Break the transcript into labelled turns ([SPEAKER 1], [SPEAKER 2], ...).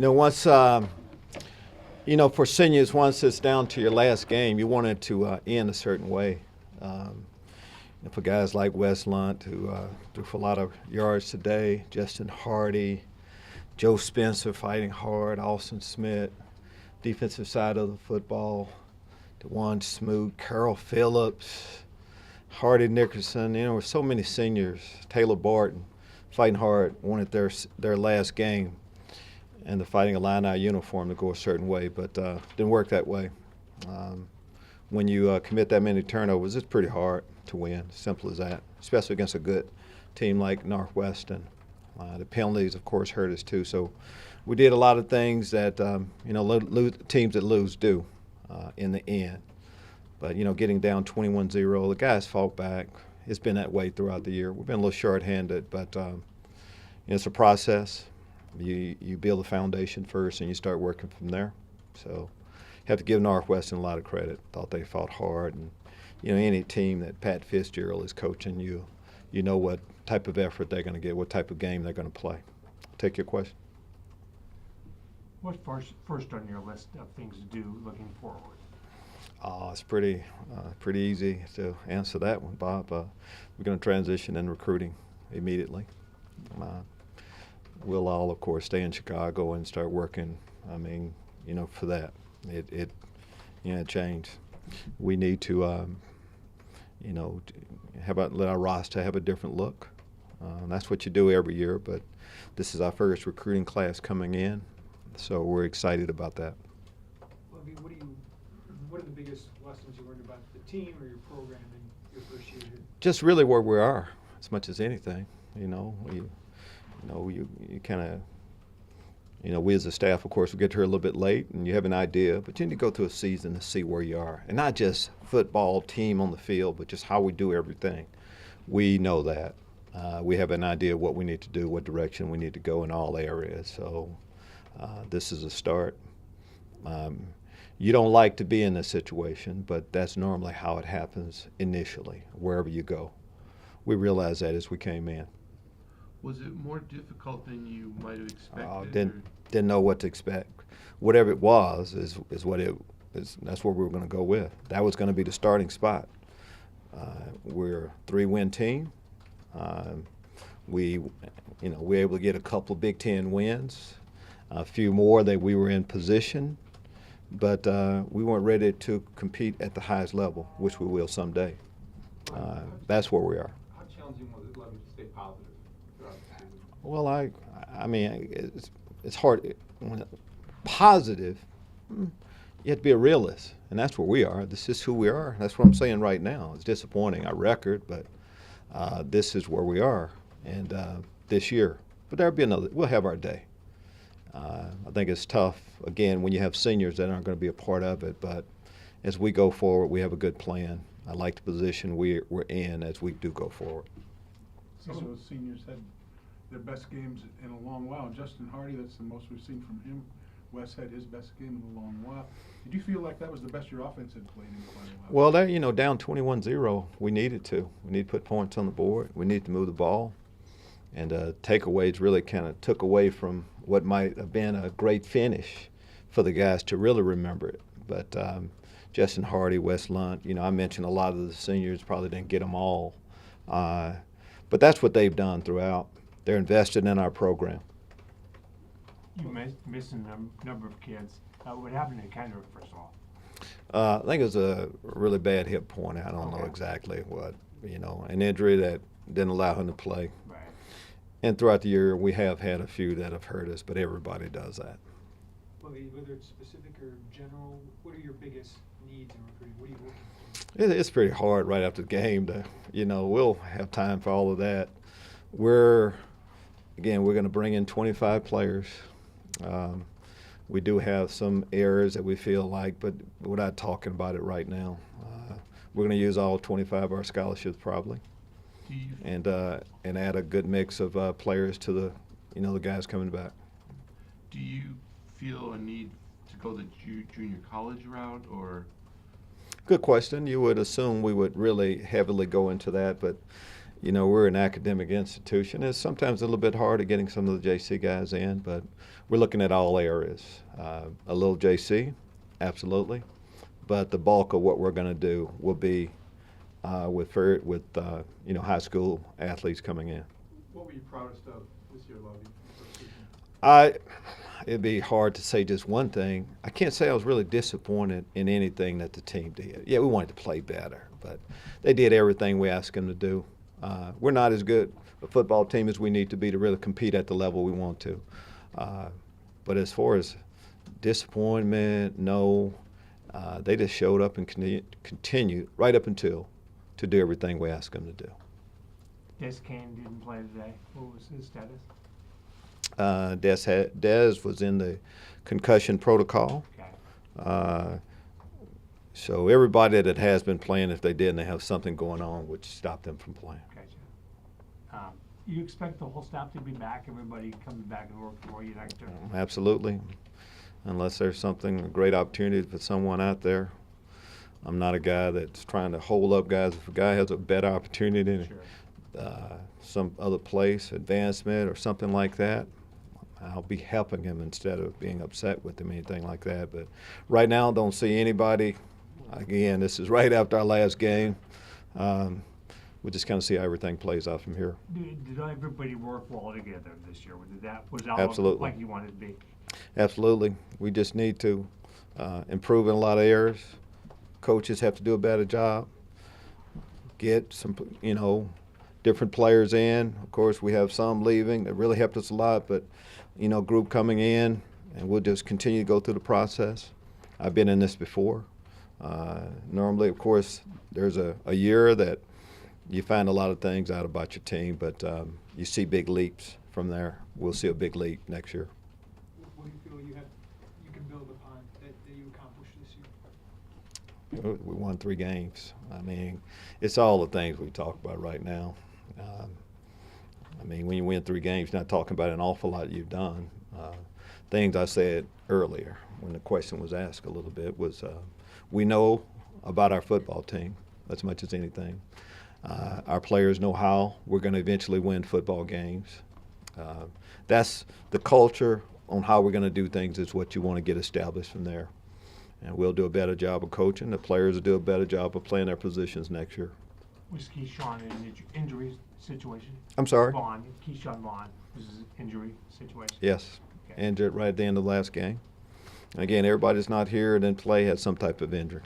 [SPEAKER 1] Once for seniors, once it's down to your last game, you want it to end a certain way. And for guys like Wes Lunt, who threw for a lot of yards today, Justin Hardy, Joe Spencer fighting hard, Austin Smith, defensive side of the football, DeJuan Smoot, Carroll Phillips, Hardy Nickerson, with so many seniors, Taylor Barton, fighting hard, wanted their last game and the Fighting Illini uniform to go a certain way, but didn't work that way. When you commit that many turnovers, it's pretty hard to win, simple as that, especially against a good team like Northwestern. The penalties, of course, hurt us too. So we did a lot of things that teams that lose do in the end. But getting down 21-0, the guys fought back. It's been that way throughout the year. We've been a little short-handed, but it's a process. You build a foundation first, and you start working from there. So you have to give Northwestern a lot of credit. Thought they fought hard, and any team that Pat Fitzgerald is coaching, you know what type of effort they're going to get, what type of game they're going to play. Take your question.
[SPEAKER 2] What's first on your list of things to do looking forward?
[SPEAKER 1] It's pretty easy to answer that one, Bob. We're going to transition in recruiting immediately. We'll all, of course, stay in Chicago and start working. For that, it changed. We need to, let our roster have a different look. That's what you do every year, but this is our first recruiting class coming in, so we're excited about that.
[SPEAKER 3] Lovie, what are the biggest lessons you learned about the team or your program in your first year here?
[SPEAKER 1] Just really where we are, as much as anything. You kind of, we as a staff, of course, we get here a little bit late, and you have an idea, but you need to go through a season to see where you are, and not just football team on the field, but just how we do everything. We know that. We have an idea of what we need to do, what direction we need to go in all areas. So this is a start. You don't like to be in this situation, but that's normally how it happens initially, wherever you go. We realized that as we came in.
[SPEAKER 4] Was it more difficult than you might have expected?
[SPEAKER 1] Didn't know what to expect. Whatever it was is what it is. That's what we were going to go with. That was going to be the starting spot. We're a 3-win team. We were able to get a couple of Big Ten wins, a few more that we were in position, but we weren't ready to compete at the highest level, which we will someday. That's where we are.
[SPEAKER 3] How challenging was it, Lovie, to stay positive throughout the season?
[SPEAKER 1] Well, it's hard. When positive, you have to be a realist, and that's where we are. This is who we are. That's what I'm saying right now. It's disappointing, our record, but this is where we are, and this year. But there'll be another. We'll have our day. I think it's tough, again, when you have seniors that aren't going to be a part of it, but as we go forward, we have a good plan. I like the position we're in as we do go forward.
[SPEAKER 5] Some of those seniors had their best games in a long while. Justin Hardy, that's the most we've seen from him. Wes had his best game in a long while. Did you feel like that was the best your offense had played in quite a while?
[SPEAKER 1] Well, down 21-0, we needed to. We need to put points on the board. We need to move the ball. And takeaways really kind of took away from what might have been a great finish for the guys to really remember it. But Justin Hardy, Wes Lunt, I mentioned a lot of the seniors, probably didn't get them all. But that's what they've done throughout. They're invested in our program.
[SPEAKER 2] You missed a number of kids. What happened to Kendrick, first of all?
[SPEAKER 1] I think it was a really bad hip point. I don't know exactly what, an injury that didn't allow him to play.
[SPEAKER 2] Right.
[SPEAKER 1] And throughout the year, we have had a few that have hurt us, but everybody does that.
[SPEAKER 3] Lovie, whether it's specific or general, what are your biggest needs in recruiting? What are you looking for?
[SPEAKER 1] It's pretty hard right after the game to, we'll have time for all of that. We're going to bring in 25 players. We do have some areas that we feel like, but we're not talking about it right now. We're going to use all 25 of our scholarships probably, and add a good mix of players to the guys coming back.
[SPEAKER 4] Do you feel a need to go the junior college route, or?
[SPEAKER 1] Good question. You would assume we would really heavily go into that, but You know, we're an academic institution. It's sometimes a little bit hard at getting some of the JC guys in, but we're looking at all areas. A little JC, absolutely, but the bulk of what we're going to do will be with you know, high school athletes coming in.
[SPEAKER 5] What were you proudest of this year, Lovie?
[SPEAKER 1] It'd be hard to say just one thing. I can't say I was really disappointed in anything that the team did. Yeah, we wanted to play better, but they did everything we asked them to do. We're not as good a football team as we need to be to really compete at the level we want to. But as far as disappointment, no. They just showed up and continued right up until to do everything we asked them to do.
[SPEAKER 2] Des Kane didn't play today. What was his status?
[SPEAKER 1] Des was in the concussion protocol.
[SPEAKER 2] Okay.
[SPEAKER 1] So everybody that has been playing, if they didn't, they have something going on which stopped them from playing.
[SPEAKER 2] Gotcha. You expect the whole staff to be back? Everybody coming back and work for you next year?
[SPEAKER 1] Absolutely. Unless there's a great opportunity for someone out there. I'm not a guy that's trying to hold up guys. If a guy has a better opportunity,
[SPEAKER 2] Sure.
[SPEAKER 1] Some other place, advancement or something like that, I'll be helping him instead of being upset with him, anything like that. But right now, I don't see anybody. Again, this is right after our last game. We'll just kind of see how everything plays out from here.
[SPEAKER 2] Did everybody work well together this year? Was that
[SPEAKER 1] Absolutely.
[SPEAKER 2] like you wanted to be?
[SPEAKER 1] Absolutely. We just need to improve in a lot of areas. Coaches have to do a better job. Get some, you know, different players in. Of course, we have some leaving that really helped us a lot, but, you know, group coming in, and we'll just continue to go through the process. I've been in this before. Normally, of course, there's a year that you find a lot of things out about your team, but you see big leaps from there. We'll see a big leap next year.
[SPEAKER 3] What do you feel you can build upon that you accomplished this year?
[SPEAKER 1] We won 3 games. I mean, it's all the things we talk about right now. I mean, when you win 3 games, you're not talking about an awful lot you've done. Things I said earlier when the question was asked a little bit was we know about our football team as much as anything. Our players know how we're going to eventually win football games. That's the culture on how we're going to do things is what you want to get established from there. And we'll do a better job of coaching. The players will do a better job of playing their positions next year.
[SPEAKER 2] Was Keyshawn in an injury situation?
[SPEAKER 1] I'm sorry?
[SPEAKER 2] Keyshawn Vaughn was his injury situation?
[SPEAKER 1] Yes.
[SPEAKER 2] Okay.
[SPEAKER 1] Injured right at the end of the last game. Again, everybody that's not here and didn't play had some type of injury.